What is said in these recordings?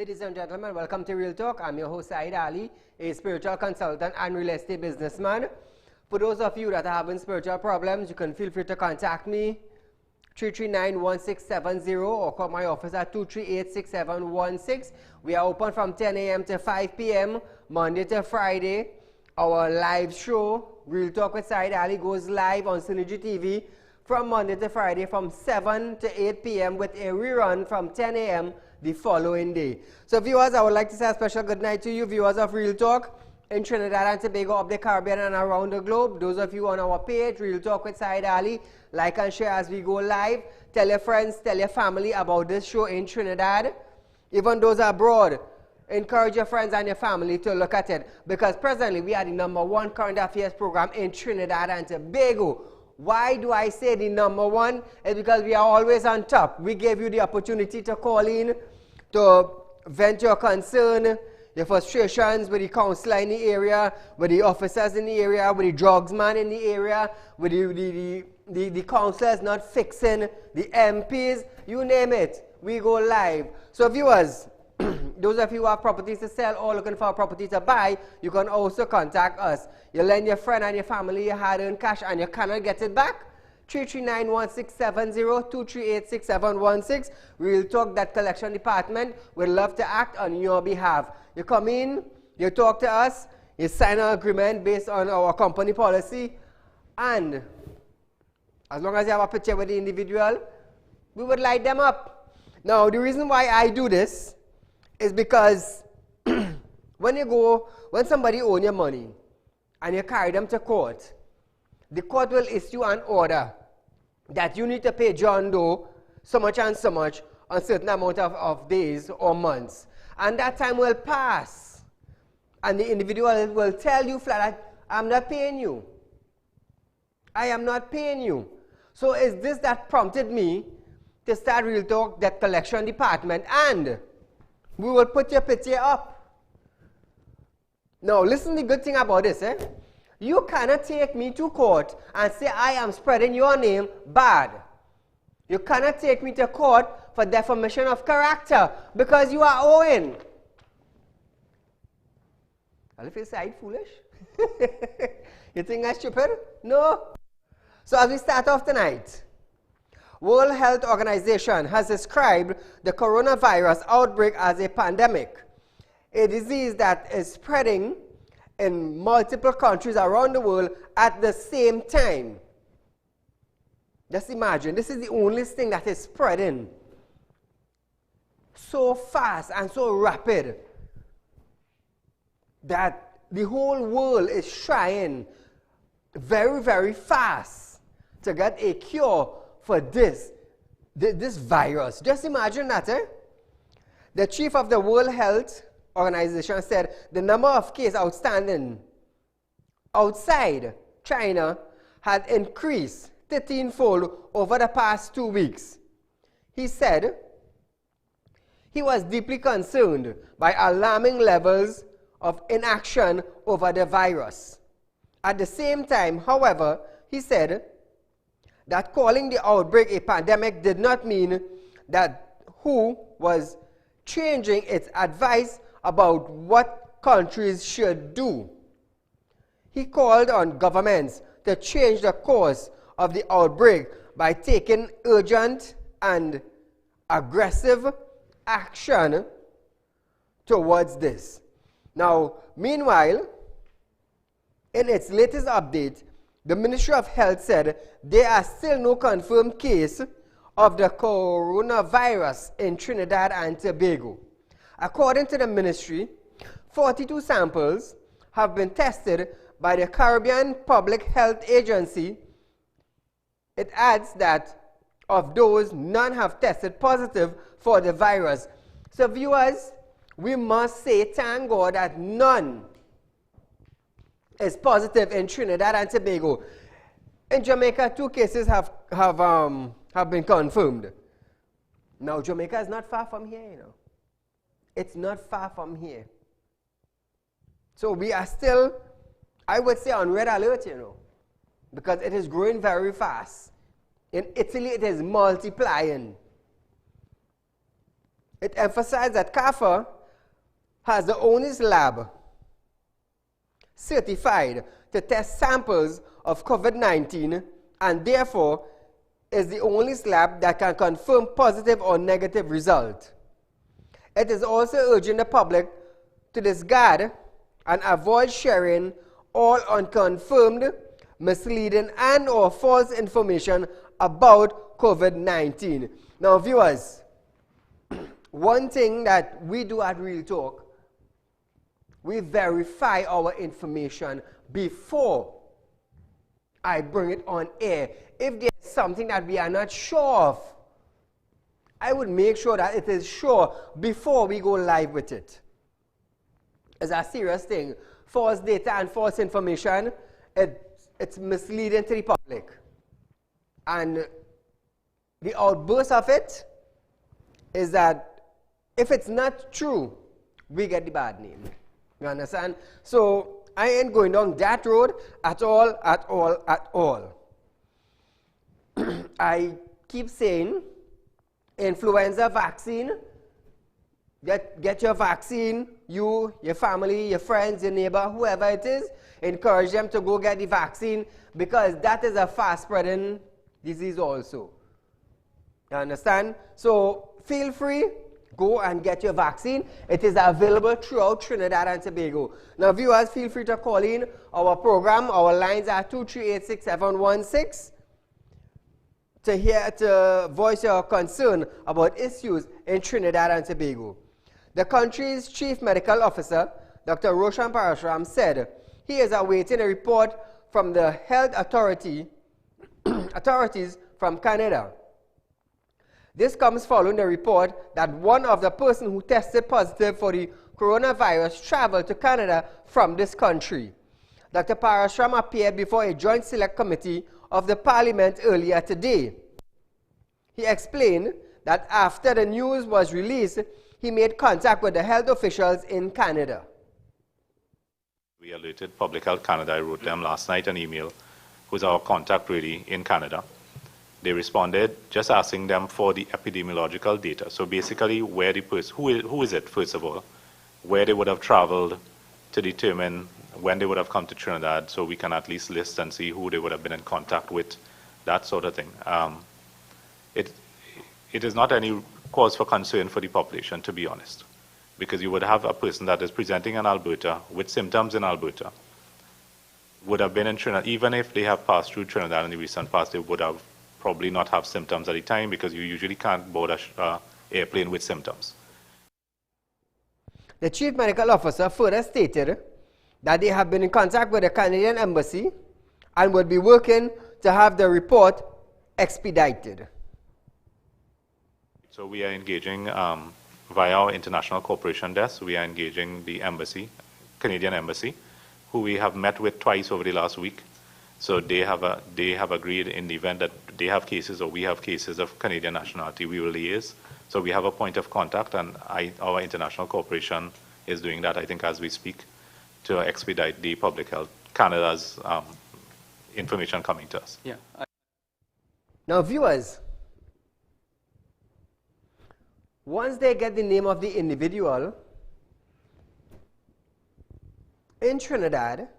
Ladies and gentlemen, welcome to Real Talk. I'm your host, Saieed Ali, a spiritual consultant and real estate businessman. For those of you that are having spiritual problems, you can feel free to contact me, 339-1670, or call my office at 238-6716. We are open from 10 a.m. to 5 p.m., Monday to Friday. Our live show, Real Talk with Saieed Ali, goes live on Synergy TV from Monday to Friday from 7 to 8 p.m. with a rerun from 10 a.m. the following day. So viewers, I would like to say a special good night to you, viewers of Real Talk in Trinidad and Tobago, of the Caribbean and around the globe. Those of you on our page, Real Talk with Saieed Ali, like and share as we go live. Tell your friends, tell your family about this show in Trinidad. Even those abroad, encourage your friends and your family to look at it, because presently we are the #1 current affairs program in Trinidad and Tobago. Why do I say the #1? It's because we are always on top. We gave you the opportunity to call in, to vent your concern, your frustrations with the counselor in the area, with the officers in the area, with the drugs man in the area, with the counselors not fixing, the MPs, you name it, we go live. So viewers, those of you who have properties to sell or looking for a property to buy, you can also contact us. You lend your friend and your family your hard-earned cash and you cannot get it back. 339-1670, 238-6716. Real Talk, that collection department, would love to act on your behalf. You come in, you talk to us, you sign an agreement based on our company policy, and as long as you have a picture with the individual, we would light them up. Now, the reason why I do this is because when somebody owes you money and you carry them to court, the court will issue an order that you need to pay John Doe so much and so much on a certain amount of days or months. And that time will pass. And the individual will tell you flat out, I'm not paying you. I am not paying you. So is this that prompted me to start Real Talk, that collection department, and we will put your picture up. Now listen, the good thing about this, you cannot take me to court and say I am spreading your name bad. You cannot take me to court for defamation of character because you are owing. Are you feel foolish? You think I'm stupid? No. So as we start off tonight, World Health Organization has described the coronavirus outbreak as a pandemic, a disease that is spreading in multiple countries around the world at the same time. Just imagine, this is the only thing that is spreading so fast and so rapid that the whole world is trying very, very fast to get a cure for this virus. Just imagine that, The chief of the World Health Organization said the number of cases outstanding outside China had increased 13-fold over the past 2 weeks. He said he was deeply concerned by alarming levels of inaction over the virus. At the same time, however, he said that calling the outbreak a pandemic did not mean that WHO was changing its advice about what countries should do. He called on governments to change the course of the outbreak by taking urgent and aggressive action towards this. Now, meanwhile, in its latest update, the Ministry of Health said there are still no confirmed cases of the coronavirus in Trinidad and Tobago. According to the ministry, 42 samples have been tested by the Caribbean Public Health Agency. It adds that of those, none have tested positive for the virus. So viewers, we must say thank God that none is positive in Trinidad and Tobago. In Jamaica, 2 cases have been confirmed. Now, Jamaica is not far from here, It's not far from here. So we are still, I would say, on red alert, because it is growing very fast. In Italy, it is multiplying. It emphasized that CAFA has the only lab certified to test samples of COVID-19 and therefore is the only lab that can confirm positive or negative result. It is also urging the public to discard and avoid sharing all unconfirmed, misleading and or false information about COVID-19. Now viewers, one thing that we do at Real Talk, we verify our information before I bring it on air. If there's something that we are not sure of, I would make sure that it is sure before we go live with it. It's a serious thing. False data and false information, it's misleading to the public. And the outburst of it is that if it's not true, we get the bad name. You understand? So I ain't going down that road at all, at all, at all. I keep saying, influenza vaccine, get your vaccine, you, your family, your friends, your neighbor, whoever it is, encourage them to go get the vaccine because that is a fast-spreading disease also. You understand? So feel free, go and get your vaccine. It is available throughout Trinidad and Tobago. Now viewers, feel free to call in our program. Our lines are 2386716 to voice your concern about issues in Trinidad and Tobago. The country's chief medical officer, Dr. Roshan Parashram, said he is awaiting a report from the health authorities from Canada. This comes following the report that one of the persons who tested positive for the coronavirus traveled to Canada from this country. Dr. Parashram appeared before a joint select committee of the Parliament earlier today. He explained that after the news was released, he made contact with the health officials in Canada. We alerted Public Health Canada. I wrote them last night an email, who's our contact really in Canada. They responded just asking them for the epidemiological data. So basically where the person, who is it first of all, where they would have traveled to determine when they would have come to Trinidad so we can at least list and see who they would have been in contact with, that sort of thing. It is not any cause for concern for the population, to be honest, because you would have a person that is presenting in Alberta with symptoms in Alberta, would have been in Trinidad, even if they have passed through Trinidad in the recent past, they would have probably not have symptoms at the time because you usually can't board an airplane with symptoms. The chief medical officer further stated that they have been in contact with the Canadian embassy and would be working to have the report expedited. So we are engaging via our international cooperation desk. We are engaging the embassy, Canadian embassy, who we have met with twice over the last week. So they have agreed in the event that they have cases or we have cases of Canadian nationality, we will liaise. So we have a point of contact, and our international cooperation is doing that, I think, as we speak, to expedite the Public Health Canada's information coming to us. Yeah. Now, viewers, once they get the name of the individual in Trinidad,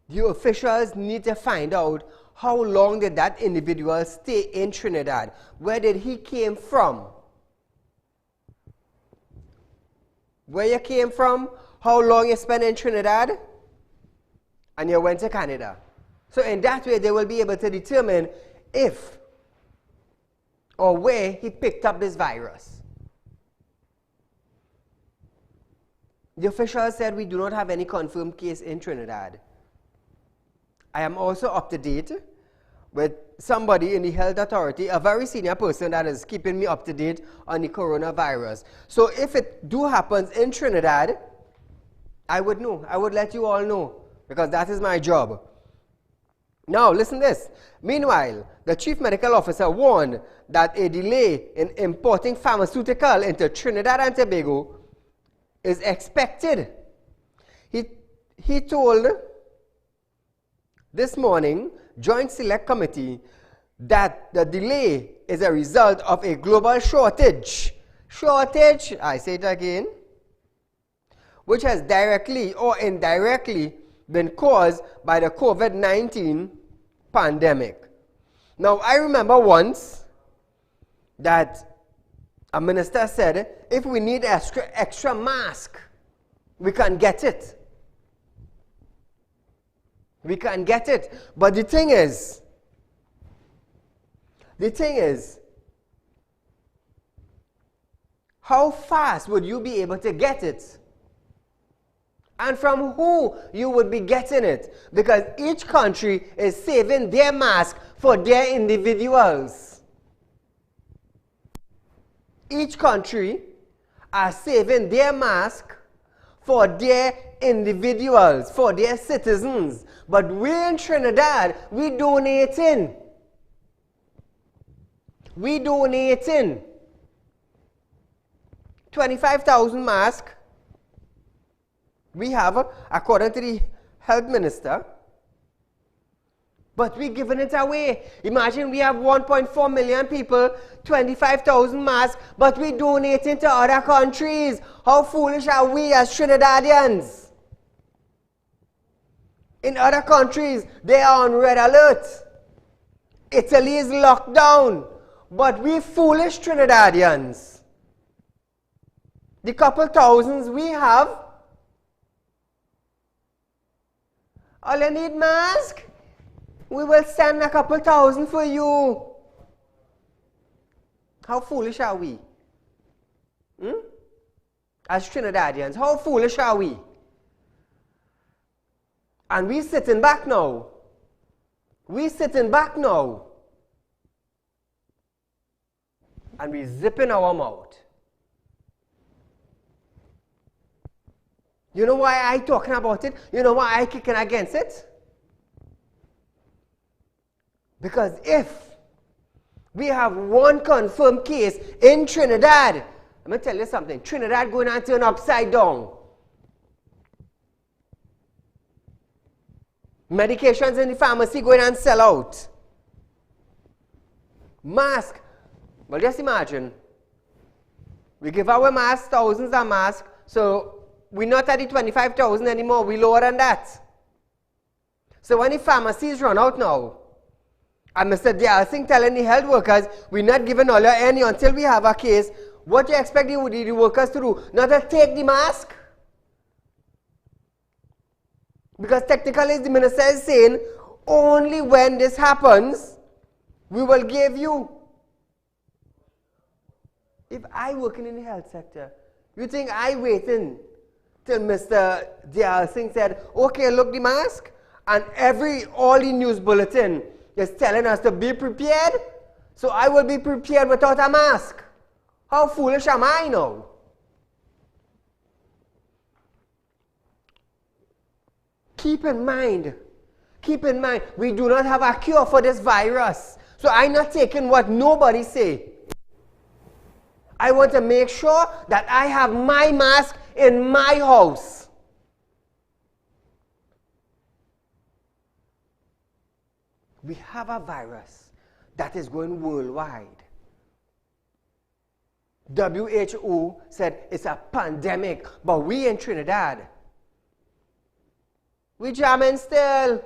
the officials need to find out how long did that individual stay in Trinidad. Where did he came from? Where you came from, how long you spent in Trinidad, and you went to Canada. So in that way, they will be able to determine if or where he picked up this virus. The officials said we do not have any confirmed case in Trinidad. I am also up to date with somebody in the health authority, a very senior person that is keeping me up to date on the coronavirus. So if it do happens in Trinidad, I would know. I would let you all know because that is my job. Now, listen to this. Meanwhile, the chief medical officer warned that a delay in importing pharmaceutical into Trinidad and Tobago is expected. He told this morning Joint Select Committee that the delay is a result of a global shortage. Shortage, I say it again, which has directly or indirectly been caused by the COVID-19 pandemic. Now, I remember once that a minister said, if we need extra mask, we can get it. We can get it. But the thing is, how fast would you be able to get it? And from who you would be getting it? Because each country is saving their mask for their individuals. Each country are saving their mask for their individuals, for their citizens. But we in Trinidad, we donating. We donating 25,000 masks. We have, according to the health minister, but we're giving it away. Imagine we have 1.4 million people, 25,000 masks, but we're donating to other countries. How foolish are we as Trinidadians? In other countries, they are on red alert. Italy is locked down. But we foolish Trinidadians. The couple thousands we have, all you need mask? We will send a couple thousand for you. How foolish are we? As Trinidadians, how foolish are we? And we sitting back now. We sitting back now. And we zipping our mouth. You know why I talking about it? You know why I kicking against it? Because if we have one confirmed case in Trinidad, let me tell you something, Trinidad going to turn upside down. Medications in the pharmacy going and sell out. Mask. Well, just imagine. We give away masks, thousands of masks, so we're not at the 25,000 anymore, we're lower than that. So when the pharmacies run out now, and Mr. Dialsing telling the health workers, we're not giving all your any until we have a case, what do you expect the workers to do? Not to take the mask? Because technically the minister is saying, only when this happens, we will give you. If I working in the health sector, you think I waiting till Mr. Dialsing said, okay, look the mask, and all the news bulletin is telling us to be prepared, so I will be prepared without a mask. How foolish am I now? Keep in mind, we do not have a cure for this virus. So I'm not taking what nobody say. I want to make sure that I have my mask in my house. We have a virus that is going worldwide. WHO said it's a pandemic, but we in Trinidad, we jamming still.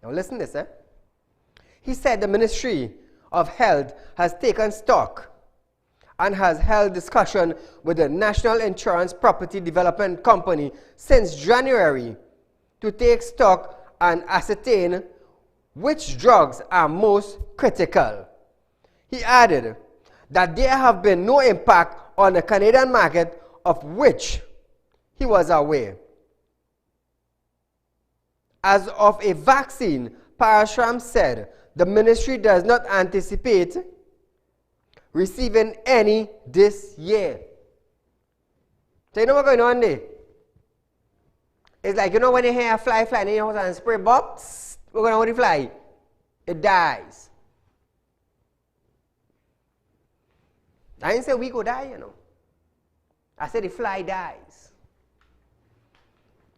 Now listen to this. He said the Ministry of Health has taken stock and has held discussion with the National Insurance Property Development Company since January to take stock and ascertain which drugs are most critical. He added that there have been no impact on the Canadian market of which he was aware. As of a vaccine, Parashram said the ministry does not anticipate receiving any this year. So you know what's going on there? It's like, you know when you hear a fly flying in your house and spray box, we're going to hold the fly. It dies. I didn't say we go die, you know. I said the fly dies.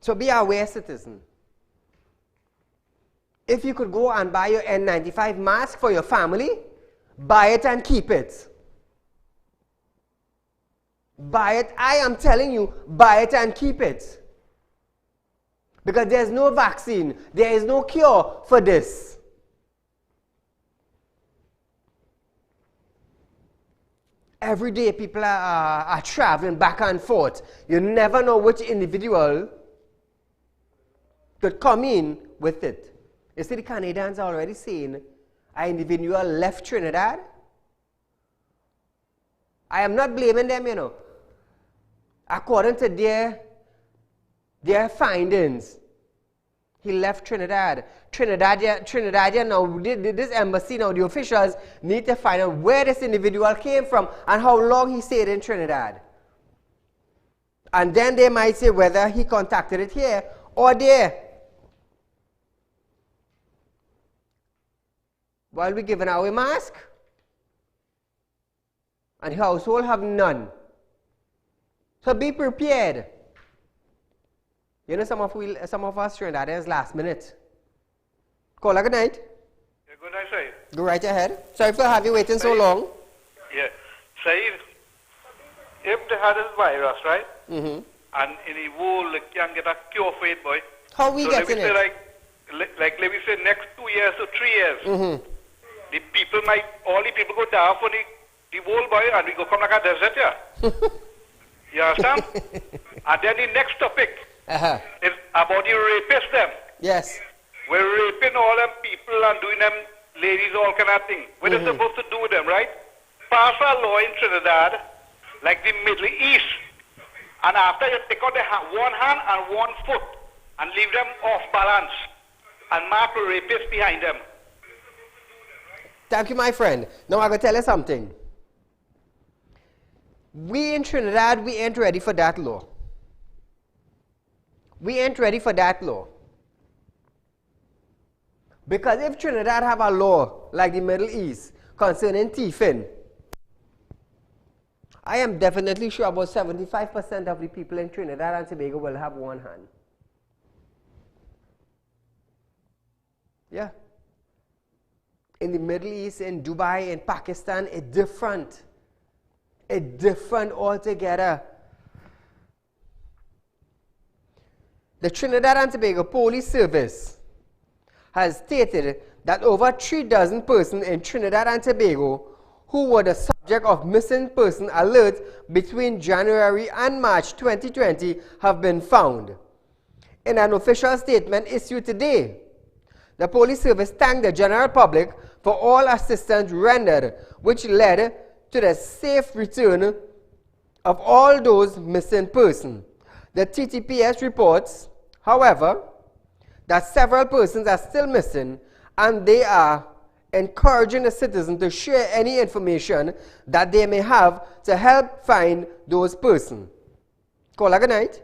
So be aware, citizen. If you could go and buy your N95 mask for your family, buy it and keep it. Buy it. I am telling you, buy it and keep it. Because there's no vaccine. There is no cure for this. Every day people are traveling back and forth. You never know which individual could come in with it. You see, the Canadians are already saying an individual left Trinidad. I am not blaming them, you know. According to their findings, he left Trinidad. Trinidad now, this embassy now, the officials need to find out where this individual came from and how long he stayed in Trinidad. And then they might say whether he contacted it here or there. While we're giving away mask, and the household have none. So be prepared. You know, some of us Trinidadians last minute. Caller, good night. Yeah, good night, Saeed. Go right ahead. Sorry for having you waiting so long. Yeah. Saeed, if they had this virus, right? Mm-hmm. And in the world, they can get a cure for it, boy. How we getting it? Like let me say next 2 years or 3 years, Mm-hmm. all the people go down for the world, boy, and we go come like a desert, yeah. You understand? And then the next topic is about the rapists, them. Yes. We're raping all them people and doing them ladies, all kind of thing. What are supposed to do with them, right? Pass a law in Trinidad, like the Middle East, and after you take out one hand and one foot and leave them off balance and mark rapists behind them. Thank you, my friend. Now I'm going to tell you something. We in Trinidad, we ain't ready for that law. We ain't ready for that law. Because if Trinidad have a law like the Middle East concerning thieving, I am definitely sure about 75% of the people in Trinidad and Tobago will have one hand. Yeah. In the Middle East, in Dubai, in Pakistan, it's different. It's different altogether. The Trinidad and Tobago Police Service has stated that over 36 persons in Trinidad and Tobago who were the subject of missing person alerts between January and March 2020 have been found. In an official statement issued today, the police service thanked the general public for all assistance rendered, which led to the safe return of all those missing persons. The TTPS reports, however, that several persons are still missing, and they are encouraging the citizens to share any information that they may have to help find those persons. Caller, good night.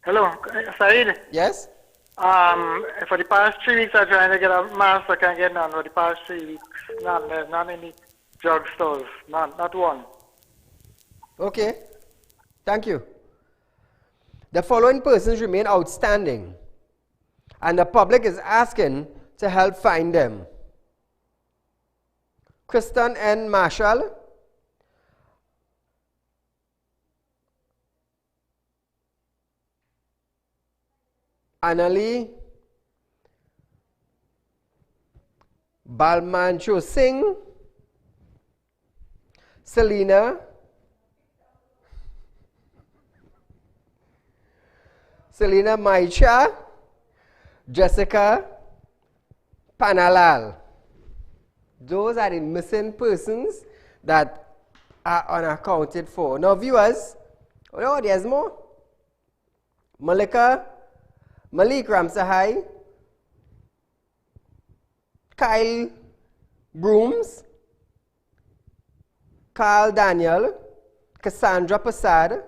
Hello, Saeed. Yes? For the past 3 weeks, I'm trying to get a mask. I can't get none. For the past 3 weeks, none. There's none in the drugstores. None, not one. Okay. Thank you. The following persons remain outstanding, and the public is asking to help find them. Kristen N. Marshall, Annalie Balmancho Singh, Selena Maicha, Jessica Panalal. Those are the missing persons that are unaccounted for. Now, viewers, oh, there's more. Malik Ramsahai, Kyle Brooms, Carl Daniel, Cassandra Passad,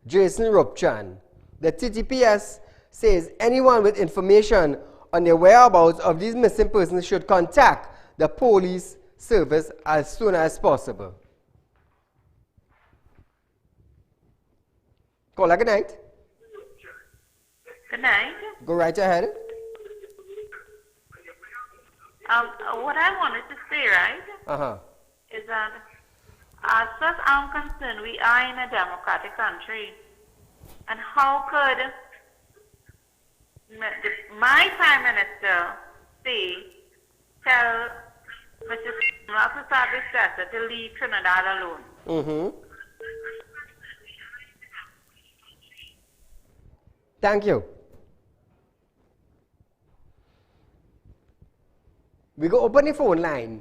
Jason Rupchan. The TTPS says anyone with information on the whereabouts of these missing persons should contact the police service as soon as possible. Caller, good night. Good night. Go right ahead. What I wanted to say, right, is that as far as I'm concerned, we are in a democratic country. And how could my Prime Minister tell Mr. Sesser to leave Trinidad alone? Thank you. We go open the phone line.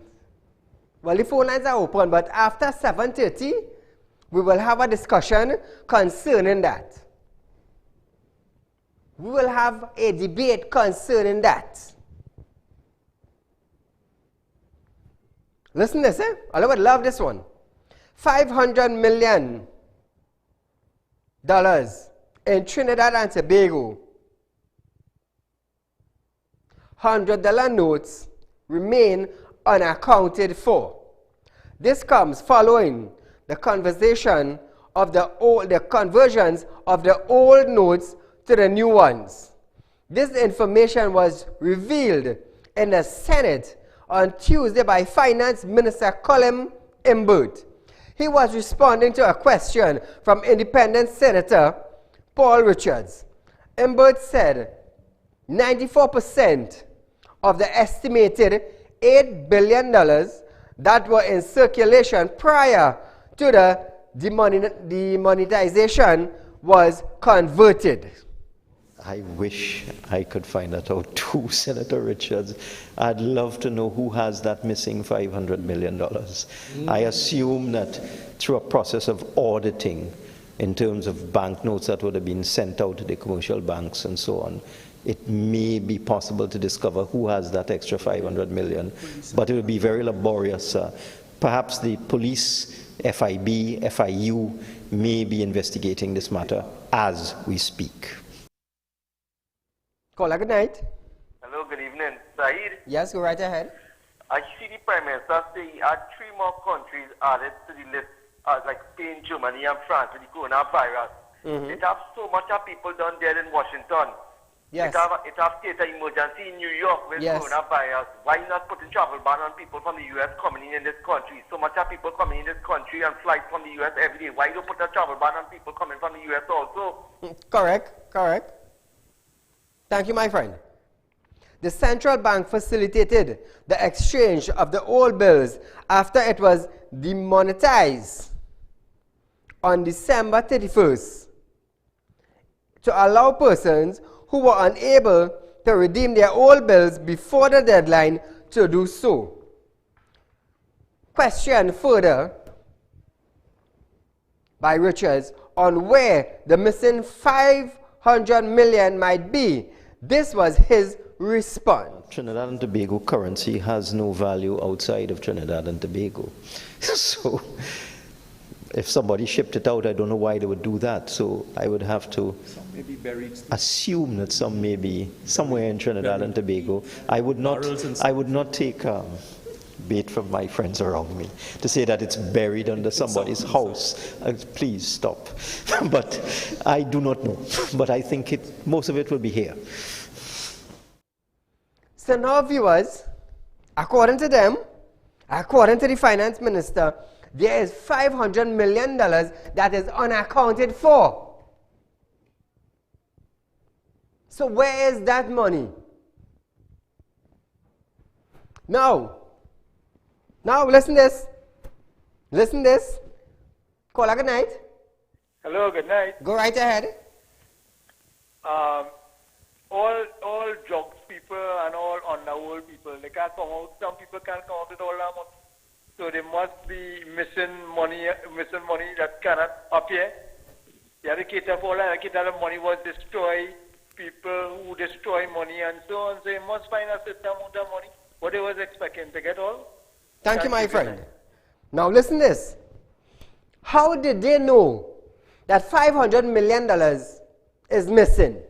Well, the phone lines are open, but after 7:30, we will have a discussion concerning that. We will have a debate concerning that. Listen to this, I would love this one. $500 million in Trinidad and Tobago. $100 notes remain unaccounted for. This comes following the conversions of the old notes to the new ones. This information was revealed in the Senate on Tuesday by Finance Minister Colin Imbert. He was responding to a question from Independent Senator Paul Richards. Imbert said 94% of the estimated $8 billion that were in circulation prior to the demonetization was converted. I wish I could find that out too, Senator Richards. I'd love to know who has that missing $500 million. I assume that through a process of auditing, in terms of banknotes that would have been sent out to the commercial banks and so on, it may be possible to discover who has that extra $500 million. But it will be very laborious. Perhaps the police, FIB, FIU may be investigating this matter as we speak. Caller, good night. Hello, good evening. Saeed? Yes, go right ahead. I see the Prime Minister say he had 3 more countries added to the list, like Spain, Germany, and France with the coronavirus. It has so much of people down there in Washington. Yes. It has state of emergency in New York with coronavirus. Why not putting travel ban on people from the U.S. coming in this country? So much of people coming in this country and flights from the U.S. every day. Why don't put a travel ban on people coming from the U.S. also? Correct. Thank you, my friend. The central bank facilitated the exchange of the old bills after it was demonetized on December 31st to allow persons who were unable to redeem their old bills before the deadline to do so. Question further by Richards on where the missing $500 million might be. This was his response. Trinidad and Tobago currency has no value outside of Trinidad and Tobago. So if somebody shipped it out, I don't know why they would do that. So I would have to assume that some may be somewhere in Trinidad and Tobago. I would not take bait from my friends around me to say that it's buried under somebody's house. Please stop. But I do not know. But I think most of it will be here. So now, viewers, according to them, according to the finance minister, there is $500 million that is unaccounted for. So where is that money? Now listen this. Caller, good night. Hello, good night. Go right ahead. All drugs people and all underworld people, they can't come out. Some people can't come out with all that money. So they must be missing money that cannot appear. You have to cater for all that. Cater the money was destroy people who destroy money and so on. So you must find a system with the money. What they was expecting to get all. Thank you, my friend. Now listen this. How did they know that $500 million is missing?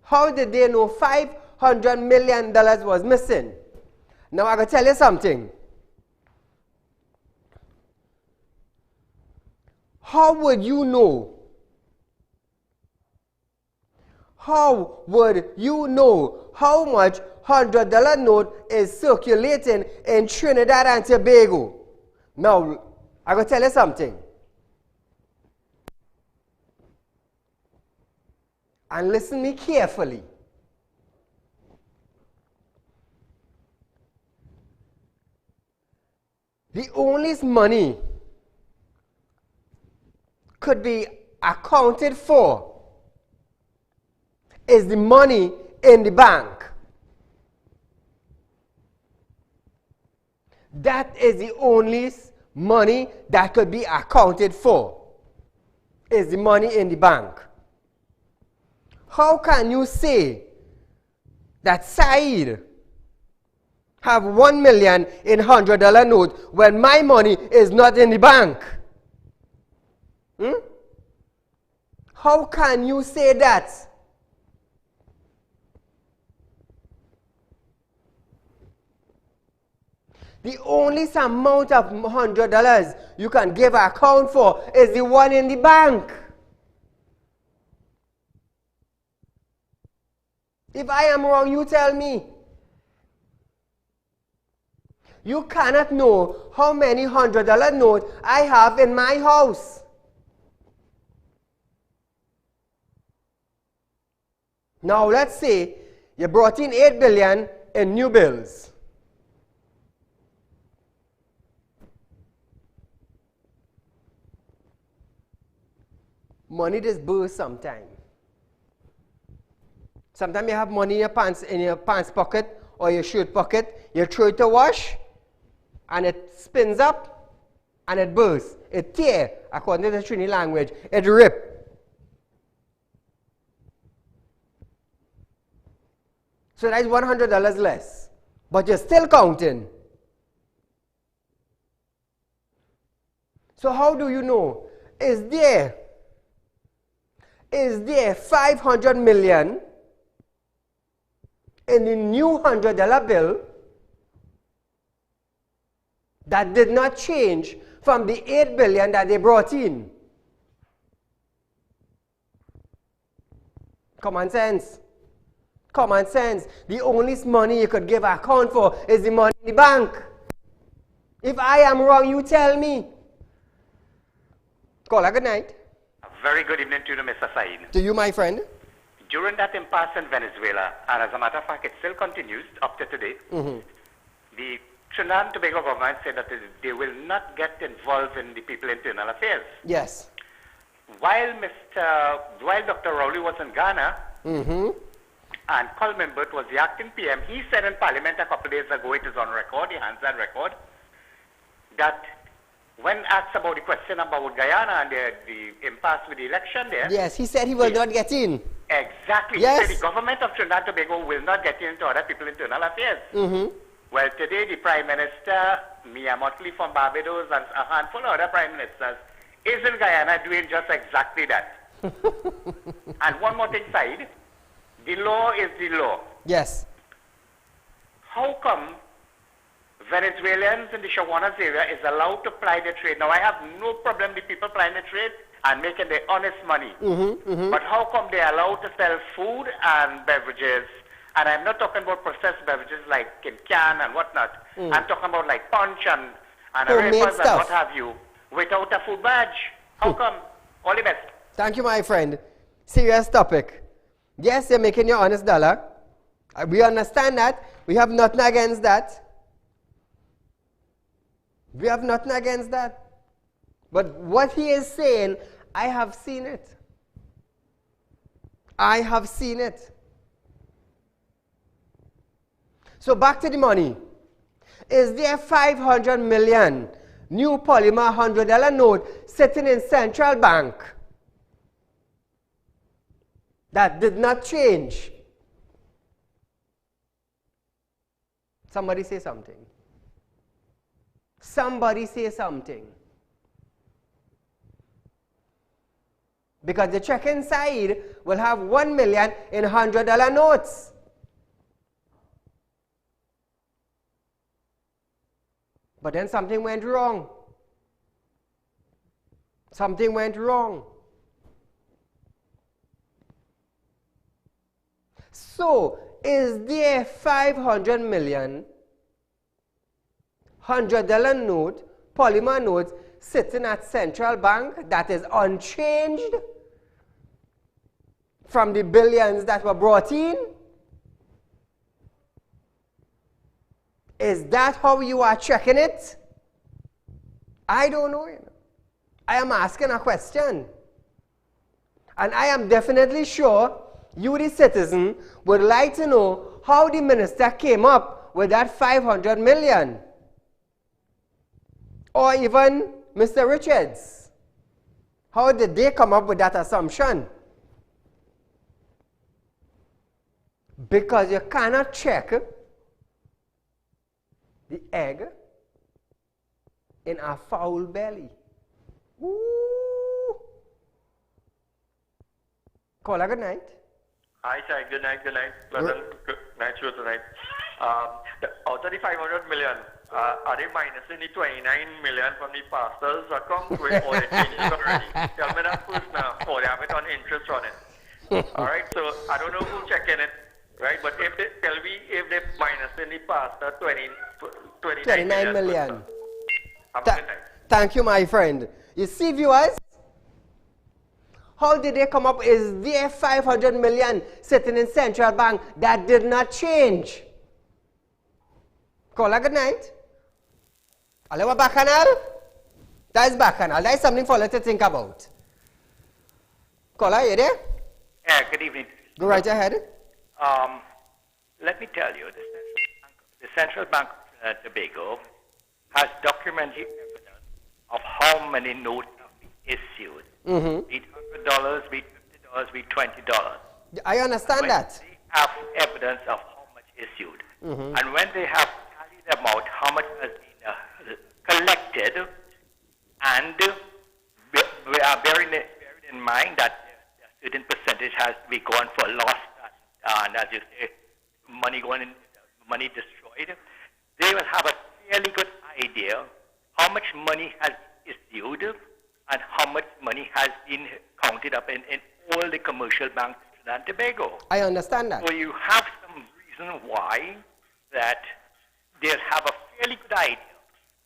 How did they know $500 million was missing? Now I gotta tell you something. How would you know how would you know how much $100 note is circulating in Trinidad and Tobago? Now, I'm going to tell you something. And listen me carefully. The only money could be accounted for is the money in the bank. That is the only money that could be accounted for, is the money in the bank. How can you say that Saeed have 1 million in $100 note when my money is not in the bank? How can you say that? The only amount of $100 you can give an account for is the one in the bank. If I am wrong, you tell me. You cannot know how many $100 notes I have in my house. Now let's say you brought in 8 billion in new bills. Money just bursts sometimes. Sometimes you have money in your pants pocket or your shirt pocket, you throw it to wash, and it spins up, and it bursts. It tear, according to the Trini language. It rip. So that's $100 less. But you're still counting. So how do you know? Is there 500 million in the new $100 bill that did not change from the 8 billion that they brought in? Common sense. Common sense. The only money you could give an account for is the money in the bank. If I am wrong, you tell me. Call a good night. A very good evening to you, Mr. Saeed. To you, my friend. During that impasse in Venezuela, and as a matter of fact, it still continues up to today, the Trinidad and Tobago government said that they will not get involved in the people's internal affairs. Yes. While Dr. Rowley was in Ghana, and Coleman Burt was the acting PM, he said in Parliament a couple of days ago, it is on record, the hands on record, that when asked about the question about Guyana and the impasse with the election there... Yes, he said he will not get in. Exactly. Yes. He said the government of Trinidad and Tobago will not get into other people's internal affairs. Well, today the Prime Minister, Mia Mottley from Barbados, and a handful of other Prime Ministers is in Guyana doing just exactly that. And one more thing, Saeed, the law is the law. Yes. How come Venezuelans in the Shawanas area is allowed to ply their trade? Now, I have no problem with people plying their trade and making their honest money. But how come they're allowed to sell food and beverages? And I'm not talking about processed beverages like in can and whatnot. I'm talking about like punch and arepas and what have you without a food badge. How come? All the best. Thank you, my friend. Serious topic. Yes, you're making your honest dollar. We understand that. We have nothing against that. We have nothing against that. But what he is saying, I have seen it. I have seen it. So back to the money. Is there 500 million new polymer $100 note sitting in central bank that did not change? Somebody say something. Somebody say something. Because the check-in side will have 1 million in $100 notes. But then something went wrong. Something went wrong. So, is there 500 million $100 note, polymer notes, sitting at central bank that is unchanged from the billions that were brought in? Is that how you are checking it? I don't know. I am asking a question. And I am definitely sure you, the citizen, would like to know how the minister came up with that 500 million. Or even Mr. Richards. How did they come up with that assumption? Because you cannot check the egg in a foul belly. Ooh. Caller, good night. Hi, Sai. Good night. Pleasant night show tonight. Out of the 500 million, are they minusing the 29 million from the pastor's account or they changed it already? Tell me that first now. Or they have it on interest on it. Alright, so I don't know who's checking it, right? But if they tell me if they minusing the pastor 29 million. Thank you, my friend. You see, viewers, how did they come up? Is there 500 million sitting in central bank that did not change? Caller, good night. Hello, Bacchanal? That is Bacchanal. That is something for us to think about. Caller, you there? Yeah, good evening. Go right ahead. Let me tell you, the Central Bank of Tobago has documented evidence of how many notes have been issued. Be it $100, be it $50, be it $20. I understand that. They have evidence of how much issued. And when they have tallied about how much has been collected, and we are bearing in mind that a certain percentage has to be gone for loss, and as you say, money going in, money destroyed, they will have a fairly good idea how much money has been issued and how much money has been counted up in all the commercial banks in Trinidad and Tobago. I understand that. So you have some reason why that they'll have a fairly good idea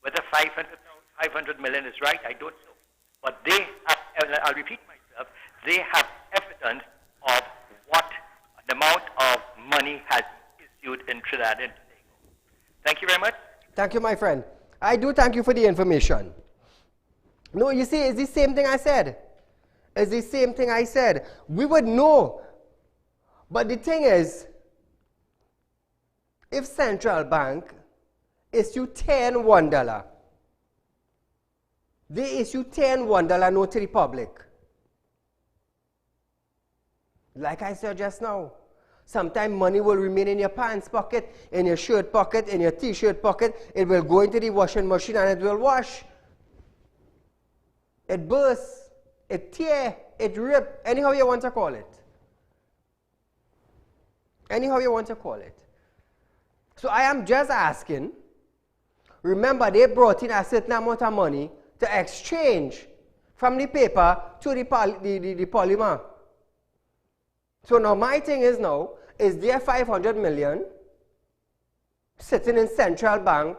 whether 500 million is right. I don't know. But they have, and I'll repeat myself, they have evidence of what the amount of money has been issued in Trinidad and Tobago. Thank you very much. Thank you, my friend. I do thank you for the information. No, you see, it's the same thing I said. It's the same thing I said. We would know. But the thing is, if central bank issue 10 $1, they issue 10 $1 note to the public. Like I said just now, sometimes money will remain in your pants pocket, in your shirt pocket, in your t-shirt pocket. It will go into the washing machine and it will wash. It bursts, it tear, it rip, anyhow you want to call it. Anyhow you want to call it. So I am just asking, remember they brought in a certain amount of money to exchange from the paper to the polymer. So now my thing is now, is there 500 million sitting in central bank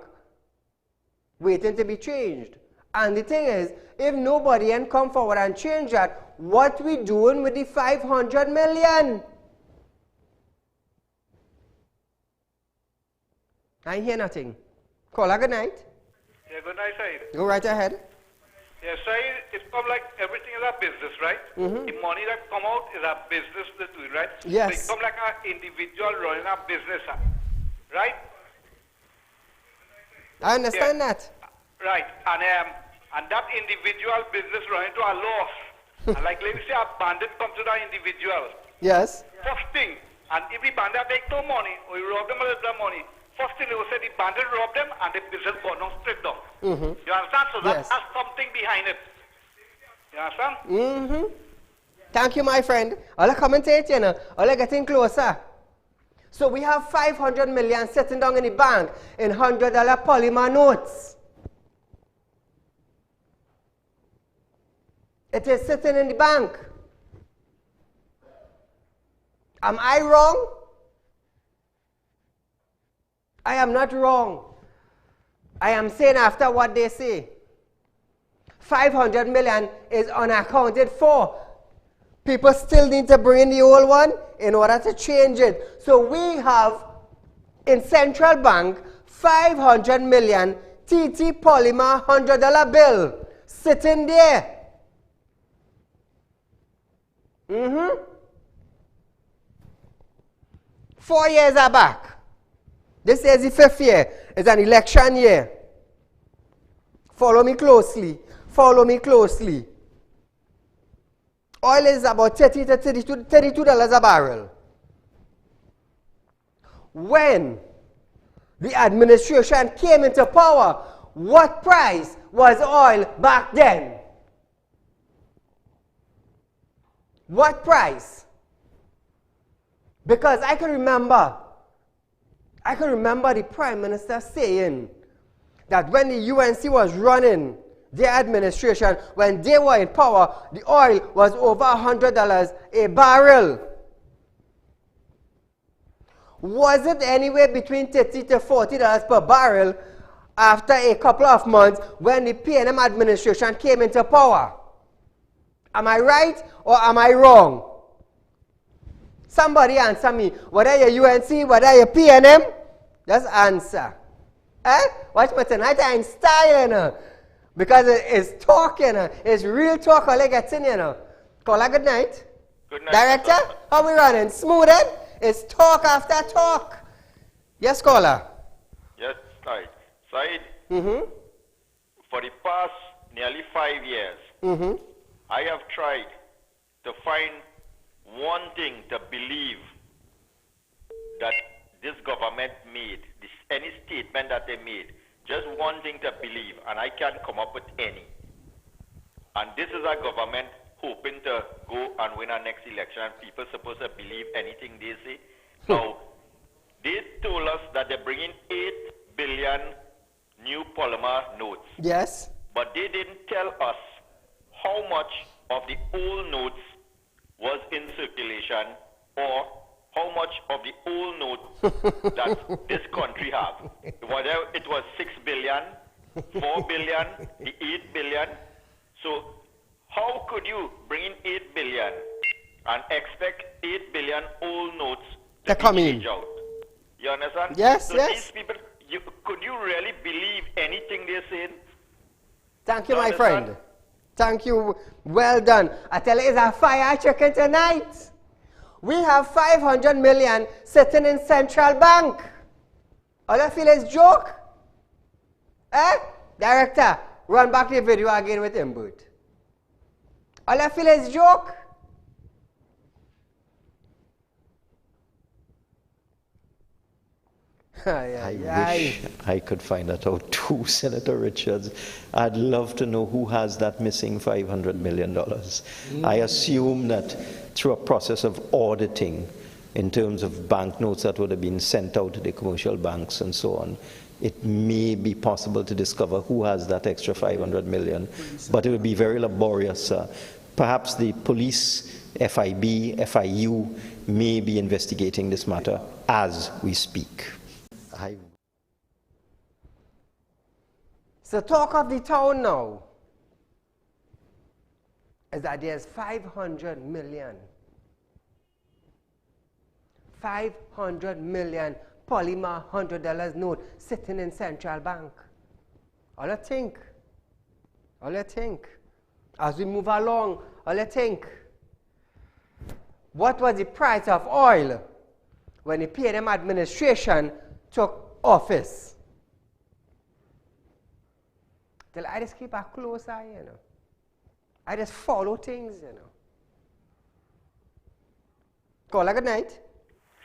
waiting to be changed? And the thing is, if nobody can come forward and change that, what we doing with the 500 million? I hear nothing. Caller, good night. Yeah, good night, Saeed. Go right ahead. Yeah, Saeed, it's come like everything is a business, right? The money that come out is a business to do, right? Yes. So it come like an individual running a business, right? I understand that. Right, and that individual business run into a loss. And like let me say a bandit come to that individual. Yes. First thing, and if the bandit take no money, or you rob them a little money, first thing they will say the bandit robbed them and the business gone down straight down. You understand? So that has something behind it. You understand? Thank you, my friend. I'll commentate, you know. I'll getting closer. So we have 500 million sitting down in the bank in $100 polymer notes. It is sitting in the bank. Am I wrong? I am not wrong. I am saying after what they say. 500 million is unaccounted for. People still need to bring in the old one in order to change it. So we have in central bank 500 million TT polymer $100 bill sitting there. 4 years are back. This is the 5th year. It's an election year. Follow me closely. Follow me closely. Oil is about $30 to $32 a barrel. When the administration came into power, what price was oil back then? What price? Because I can remember the Prime Minister saying that when the UNC was running their administration, when they were in power, the oil was over $100 a barrel. Was it anywhere between $30 to $40 per barrel after a couple of months when the PNM administration came into power? Am I right or am I wrong? Somebody answer me. Whether you're UNC, whether you're PNM, just answer. Watch me tonight, I'm in style, you know. Because it's talk, you know. It's real talk all I get in, you know. Caller, good night. Good night. Director, how we running? Smooth, eh? It's talk after talk. Yes, caller. Yes, Said. Said, for the past nearly 5 years, I have tried to find one thing to believe that this government made, any statement that they made, just one thing to believe, and I can't come up with any. And this is a government hoping to go and win our next election, and people supposed to believe anything they say. Now, they told us that they're bringing 8 billion new polymer notes. Yes. But they didn't tell us how much of the old notes was in circulation, or how much of the old notes that this country have. Whether it was 6 billion, 4 billion, the 8 billion. So how could you bring in 8 billion and expect 8 billion old notes to come be in? changed out? You understand? Yes, so yes. These people, could you really believe anything they're saying? Thank you, my friend. Thank you. Well done. I tell you, it's a fire chicken tonight. We have 500 million sitting in central bank. All I feel is joke. Director, run back the video again with input. All I feel is joke. I wish I could find that out too, Senator Richards. I'd love to know who has that missing $500 million. I assume that through a process of auditing, in terms of banknotes that would have been sent out to the commercial banks and so on, it may be possible to discover who has that extra 500 million, but it would be very laborious. Perhaps the police, FIB, FIU may be investigating this matter as we speak. So talk of the town now is that there's 500 million. 500 million polymer $100 note sitting in central bank. All I think. As we move along, all I think. What was the price of oil when the PNM administration took office? Till I just keep a close eye, you know. I just follow things, you know. Caller, good night.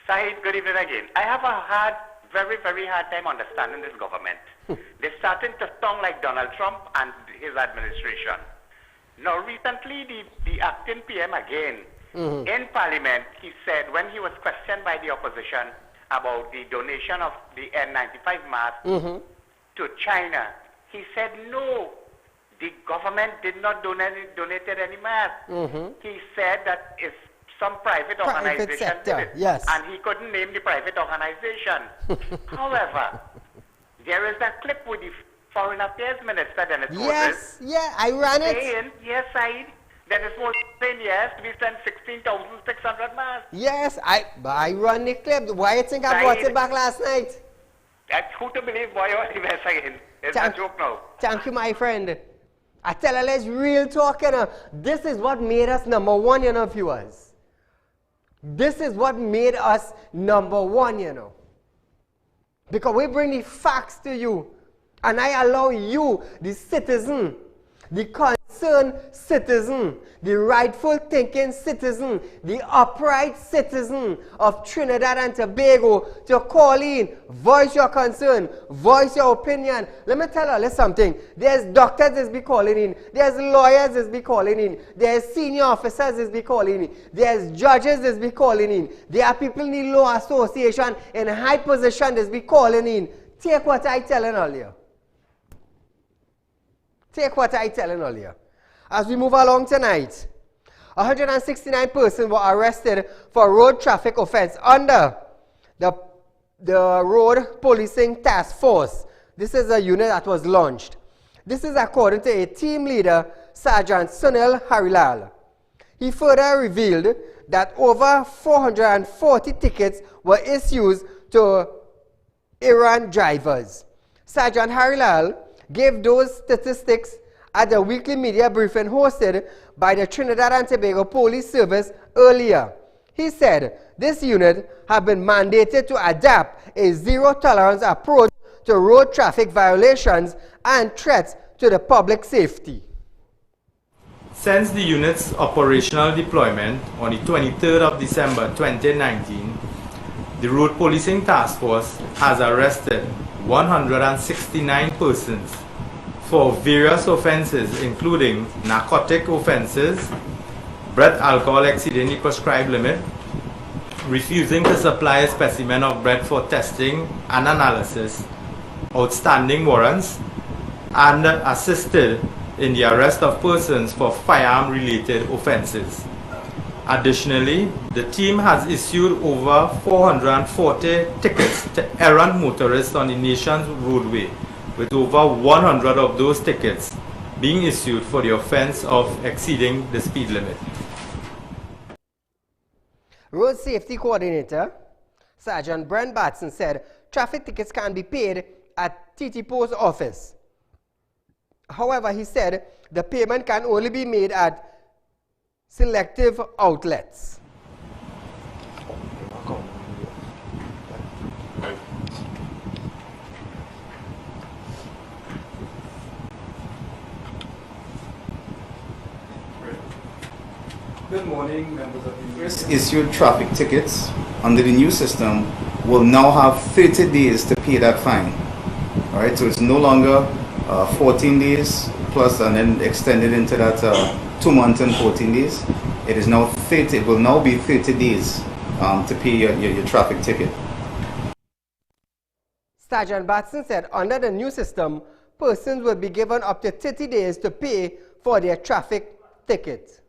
Saeed, good evening again. I have a very, very hard time understanding this government. They're starting to sound like Donald Trump and his administration. Now, recently, the acting PM again, in Parliament, he said, when he was questioned by the opposition about the donation of the N95 mask to China, he said, no, the government did not donate any mask. He said that it's some private organization sector, did it. yes. And he couldn't name the private organization. However, there is that clip with the Foreign Affairs Minister, Dennis Moses. Yes, yeah, I ran it. Saying, yes, Said, Dennis Moses saying, yes, we sent 16,600 masks. Yes, I run the clip. Why you think I brought it back last night? That's who to believe why you were saying. It's a joke now. Thank you, my friend. I tell you, let's real talk, you know. This is what made us number one, you know, viewers. This is what made us number one, you know. Because we bring the facts to you. And I allow you, the citizen, the concerned citizen, the rightful thinking citizen, the upright citizen of Trinidad and Tobago to call in, voice your concern, voice your opinion. Let me tell you something. There's doctors that be calling in. There's lawyers that be calling in. There's senior officers that be calling in. There's judges that be calling in. There are people in the law association in high position that be calling in. Take what I telling all you. Take what I telling earlier. As we move along tonight, 169 persons were arrested for road traffic offense under the Road Policing Task Force. This is a unit that was launched. This is according to a team leader, Sergeant Sunil Harilal. He further revealed that over 440 tickets were issued to errant drivers. Sergeant Harilal gave those statistics at the weekly media briefing hosted by the Trinidad and Tobago Police Service earlier. He said this unit had been mandated to adapt a zero-tolerance approach to road traffic violations and threats to the public safety. Since the unit's operational deployment on the 23rd of December 2019, the Road Policing Task Force has arrested 169 persons for various offenses, including narcotic offenses, breath alcohol exceeding the prescribed limit, refusing to supply a specimen of breath for testing and analysis, outstanding warrants, and assisted in the arrest of persons for firearm-related offenses. Additionally, the team has issued over 440 tickets to errant motorists on the nation's roadway, with over 100 of those tickets being issued for the offense of exceeding the speed limit. Road Safety Coordinator, Sergeant Brent Batson, said traffic tickets can be paid at TTPO's office. However, he said the payment can only be made at selective outlets. Good morning, members of the first issued traffic tickets under the new system will now have 30 days to pay that fine. All right, so it's no longer 14 days plus and then extended into that 2 months and 14 days. It is now 30. It will now be 30 days to pay your traffic ticket. Sergeant Batson said under the new system, persons will be given up to 30 days to pay for their traffic ticket.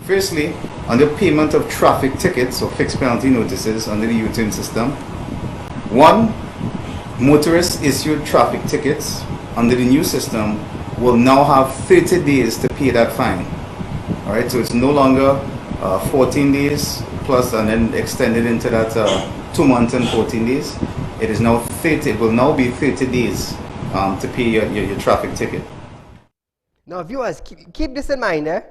Firstly, under payment of traffic tickets or fixed penalty notices under the U-turn system, 1. Motorists issued traffic tickets under the new system will now have 30 days to pay that fine. All right, so it's no longer 14 days plus and then extended into that 2 months and 14 days. It is now 30. It will now be 30 days to pay your traffic ticket. Now, viewers, keep this in mind.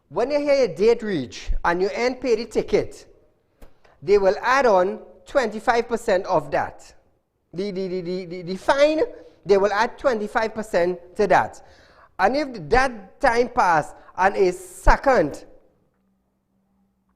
When you hear your date reach and you ain't pay the ticket, they will add on 25% of that. The fine, they will add 25% to that. And if that time pass and a second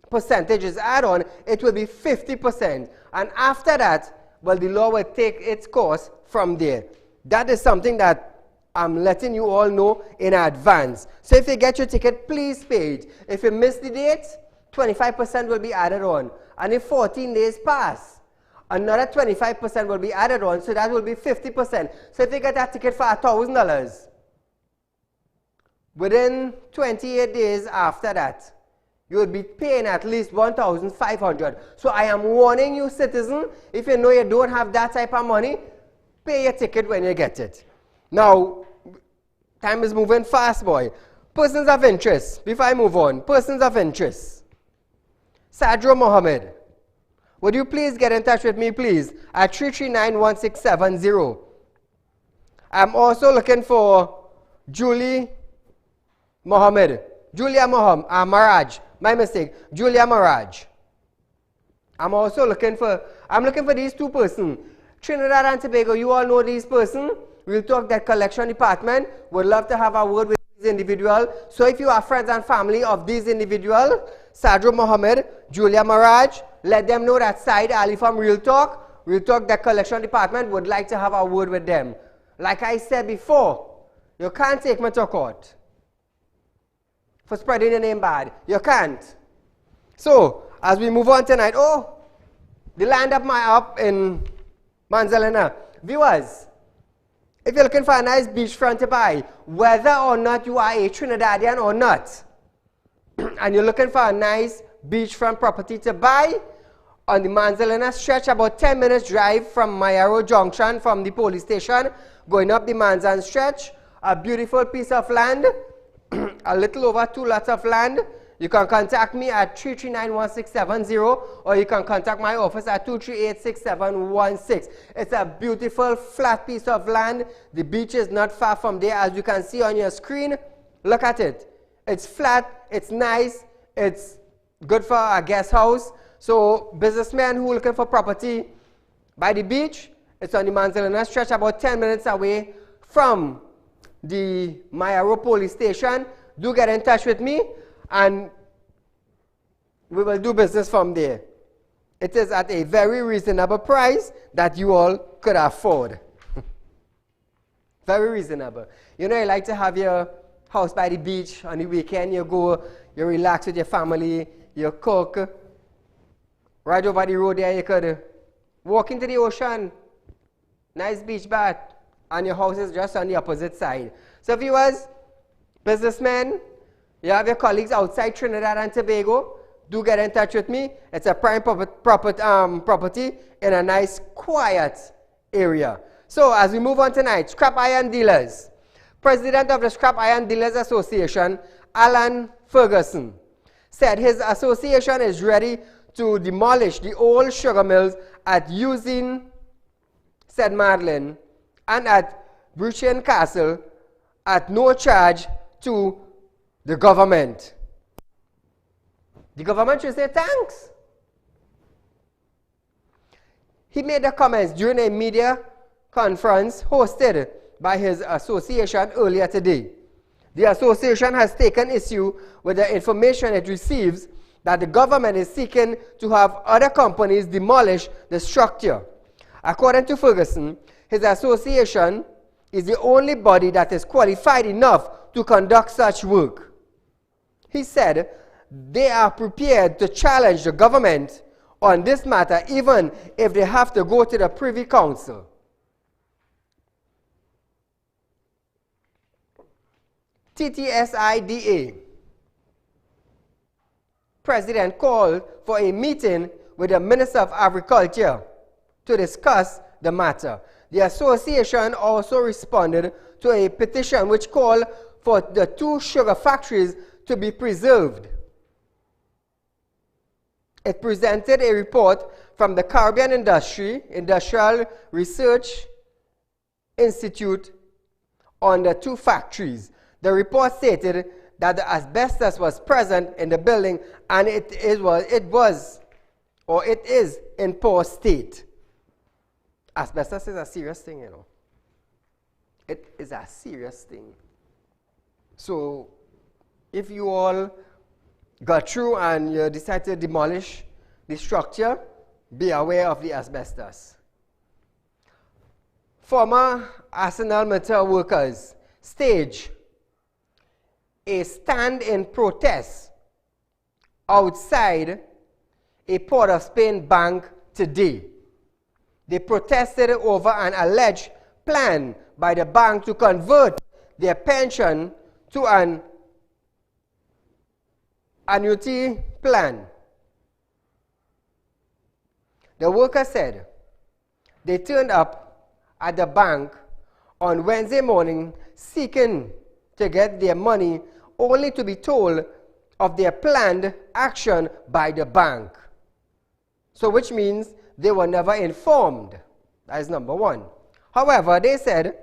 percentage is add on, it will be 50%. And after that, well, the law will take its course from there. That is something that I'm letting you all know in advance. So if you get your ticket, please pay it. If you miss the date, 25% will be added on. And if 14 days pass, another 25% will be added on, so that will be 50%. So if you get that ticket for $1,000, within 28 days after that, you would be paying at least $1,500. So I am warning you, citizen, if you know you don't have that type of money, pay your ticket when you get it. Now, time is moving fast, boy. Persons of interest, before I move on, persons of interest. Sadro Mohammed, would you please get in touch with me, please, at 339-1670. I'm also looking for Julia Maraj, my mistake, Julia Maraj. I'm looking for these two persons. Trinidad and Tobago, you all know these persons. We'll talk that collection department. Would love to have a word with these individuals. So if you are friends and family of these individuals, Sadro Mohammed, Julia Maraj, let them know that Saieed Ali from Real Talk, that collection department would like to have a word with them. Like I said before, you can't take me to court for spreading your name bad. You can't. So, as we move on tonight, the land up in Manzalena. Viewers, if you're looking for a nice beachfront to buy, whether or not you are a Trinidadian or not, and you're looking for a nice beachfront property to buy, on the Manzalena stretch, about 10 minutes drive from Mayaro Junction, from the police station, going up the Manzan stretch, a beautiful piece of land, a little over 2 lots of land. You can contact me at 339-1670, or you can contact my office at 238-6716. It's a beautiful flat piece of land. The beach is not far from there, as you can see on your screen. Look at it. It's flat, it's nice, it's good for a guest house. So businessmen who are looking for property by the beach, it's on the Manzalena stretch, about 10 minutes away from the Mayaro police station. Do get in touch with me, and we will do business from there. It is at a very reasonable price that you all could afford. Very reasonable. You know, you like to have your house by the beach on the weekend. You go, you relax with your family, you cook. Right over the road there, you could walk into the ocean, nice beach bath, and your house is just on the opposite side. So viewers, businessmen, you have your colleagues outside Trinidad and Tobago, do get in touch with me. It's a prime property in a nice, quiet area. So as we move on tonight, scrap iron dealers. President of the Scrap Iron Dealers Association, Alan Ferguson, said his association is ready to demolish the old sugar mills at Usine, said Madeline, and at Bruchian Castle at no charge to the government. The government should say thanks. He made the comments during a media conference hosted by his association earlier today. The association has taken issue with the information it receives that the government is seeking to have other companies demolish the structure. According to Ferguson, his association is the only body that is qualified enough to conduct such work. He said they are prepared to challenge the government on this matter, even if they have to go to the Privy Council. TTSIDA president called for a meeting with the Minister of Agriculture to discuss the matter. The association also responded to a petition which called for the 2 sugar factories to be preserved. It presented a report from the Caribbean Industrial Research Institute on the 2 factories. The report stated that the asbestos was present in the building and it is in poor state. Asbestos is a serious thing, you know. It is a serious thing. So if you all got through and you decide to demolish the structure, be aware of the asbestos. Former Arsenal metal workers stage a stand in protest outside a Port of Spain bank today. They protested over an alleged plan by the bank to convert their pension to an annuity plan. The worker said they turned up at the bank on Wednesday morning seeking to get their money, only to be told of their planned action by the bank. So which means they were never informed. That is number one. However, they said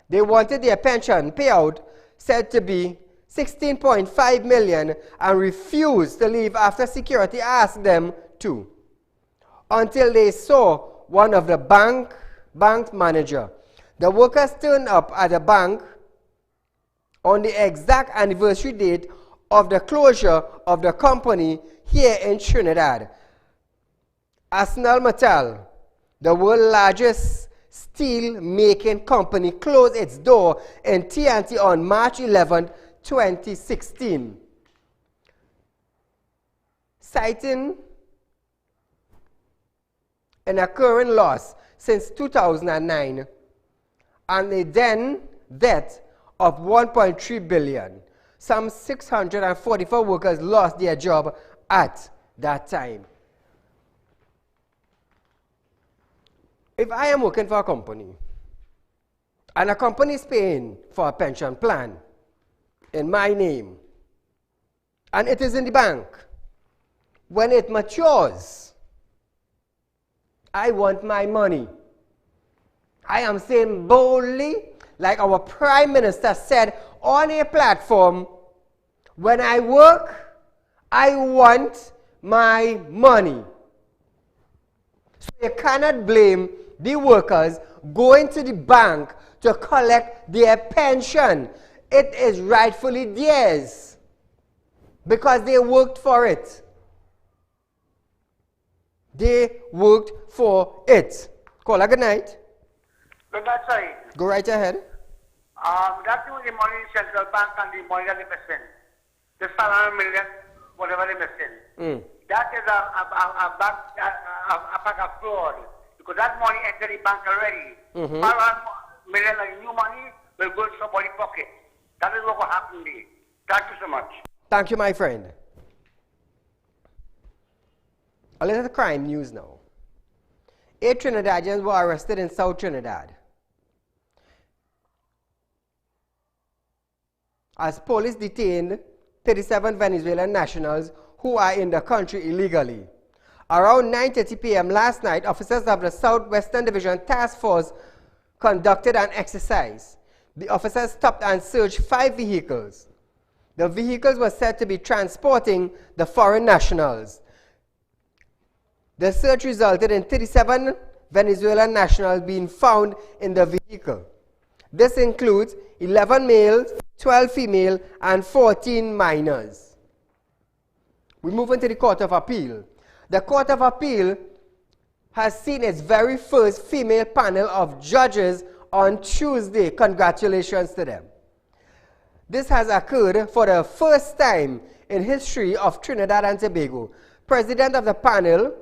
they wanted their pension payout said to be 16.5 million and refused to leave after security asked them to, until they saw one of the bank manager. The workers turned up at the bank on the exact anniversary date of the closure of the company here in Trinidad. Arsenal Metal, the world's largest steel-making company, closed its door in TNT on March 11, 2016, citing an occurring loss since 2009 and a then debt of 1.3 billion. Some 644 workers lost their job at that time. If I am working for a company and a company is paying for a pension plan in my name and it is in the bank, when it matures, I want my money. I am saying boldly, like our Prime Minister said on a platform, when I work, I want my money. So you cannot blame the workers going to the bank to collect their pension. It is rightfully theirs because they worked for it. They worked for it. Caller, good night. Good night, sorry. Go right ahead. That's the money in central bank and the money that they missing. The 500 million, whatever they missing. That is a pack of fraud. Because that money entered the bank already. 500 million of new money will go to somebody's pocket. That is what will happen there. Thank you so much. Thank you, my friend. A little crime news now. 8 Trinidadians were arrested in South Trinidad as police detained 37 Venezuelan nationals who are in the country illegally. Around 9:30 p.m. last night, officers of the Southwestern Division Task Force conducted an exercise. The officers stopped and searched 5 vehicles. The vehicles were said to be transporting the foreign nationals. The search resulted in 37 Venezuelan nationals being found in the vehicle. This includes 11 males, 12 female, and 14 minors. We move into the Court of Appeal. The Court of Appeal has seen its very first female panel of judges on Tuesday. Congratulations to them. This has occurred for the first time in history of Trinidad and Tobago. President of the panel,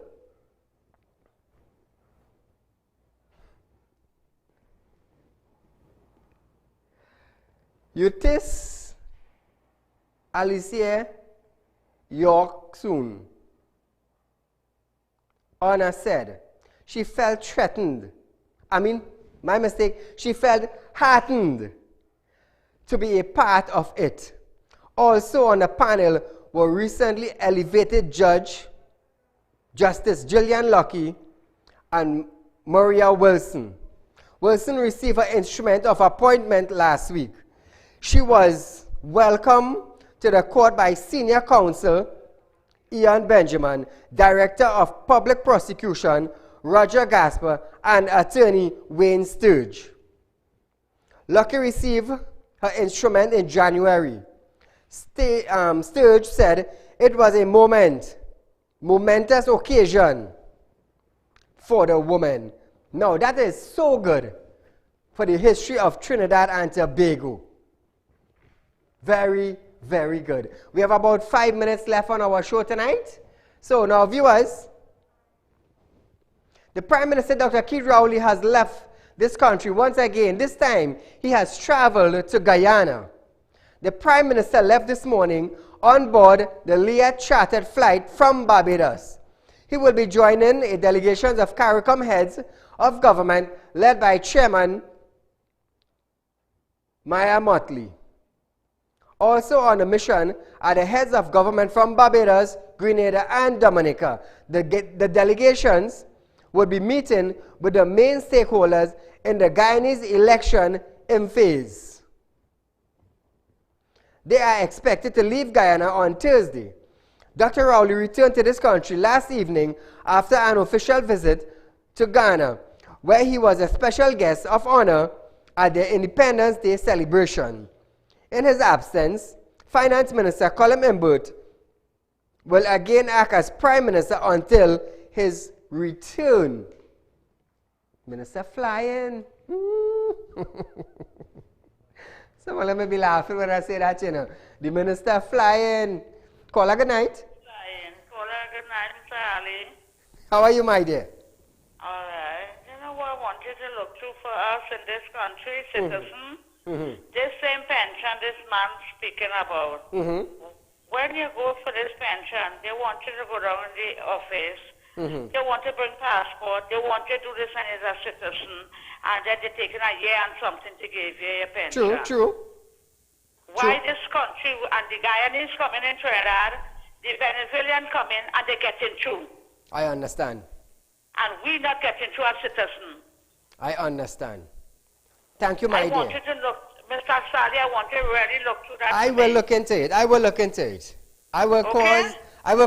Eutis Alicia Yorksoon, Honor said she felt threatened. She felt heartened to be a part of it. Also on the panel were recently elevated Justice Gillian Lucky and Maria Wilson. Wilson received her instrument of appointment last week. She was welcomed to the court by Senior Counsel Ian Benjamin, Director of Public Prosecution Roger Gasper, and Attorney Wayne Sturge. Lucky received her instrument in January. Sturge said it was a momentous occasion for the woman. Now that is so good for the history of Trinidad and Tobago. Very, very good. We have about 5 minutes left on our show tonight. So now viewers, the Prime Minister Dr. Keith Rowley has left this country once again. This time he has traveled to Guyana. The Prime Minister left this morning on board the Leah chartered flight from Barbados. He will be joining a delegation of CARICOM heads of government led by Chairman Maya Motley. Also on a mission are the heads of government from Barbados, Grenada, and Dominica. The delegations will be meeting with the main stakeholders in the Guyanese election in phase. They are expected to leave Guyana on Thursday. Dr. Rowley returned to this country last evening after an official visit to Ghana, where he was a special guest of honor at the Independence Day celebration. In his absence, Finance Minister Colin Imbert will again act as Prime Minister until his return. Minister flying. Someone let me be laughing when I say that, you know. The minister flying. Call her good night. Flying. Call her good night, Mr. Ali. How are you, my dear? All right. You know what I want you to look through for us in this country, citizen? This same pension this man's speaking about. When you go for this pension, they want you to go down in the office. They want to bring passport. They want you to do this and as a citizen. And then they're taking a year and something to give you your pension. True. Why this country and the Guyanese coming in Trinidad, the Venezuelans come in and they get in through. I understand. And we not getting through as citizens. I understand. Thank you, my dear. I want you to look, Mr. Sally, I want you to really look through that. I will look into it. I will look into it. I will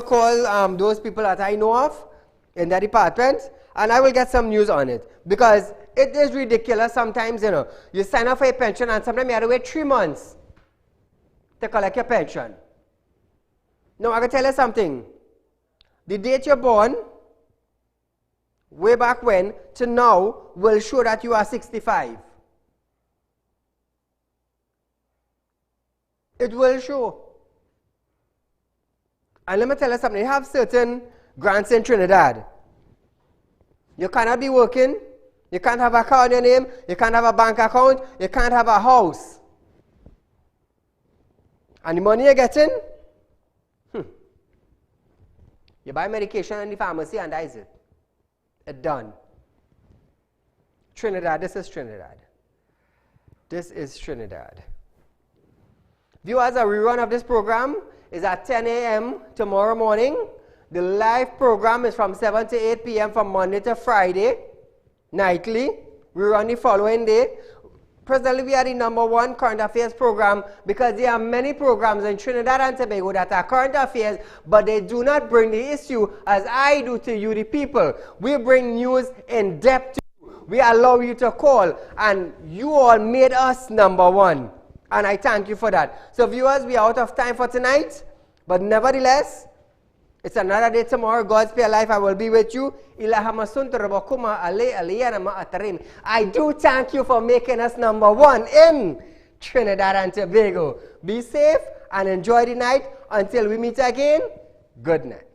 call those people that I know of in the department, and I will get some news on it. Because it is ridiculous sometimes, you know. You sign up for a pension and sometimes you have to wait 3 months to collect your pension. Now, I can tell you something. The date you're born, way back when, to now, will show that you are 65. It will show. And let me tell you something. You have certain grants in Trinidad. You cannot be working. You can't have a car on your name. You can't have a bank account. You can't have a house. And the money you're getting, you buy medication in the pharmacy and that is it. It's done. Trinidad, this is Trinidad. This is Trinidad. Viewers, a rerun of this program is at 10 a.m. tomorrow morning. The live program is from 7 to 8 p.m. from Monday to Friday, nightly. We run the following day. Presently, we are the #1 current affairs program because there are many programs in Trinidad and Tobago that are current affairs, but they do not bring the issue as I do to you, the people. We bring news in depth to you. We allow you to call, and you all made us #1. And I thank you for that. So viewers, we are out of time for tonight. But nevertheless, it's another day tomorrow. God's spare life, I will be with you. I do thank you for making us #1 in Trinidad and Tobago. Be safe and enjoy the night. Until we meet again, good night.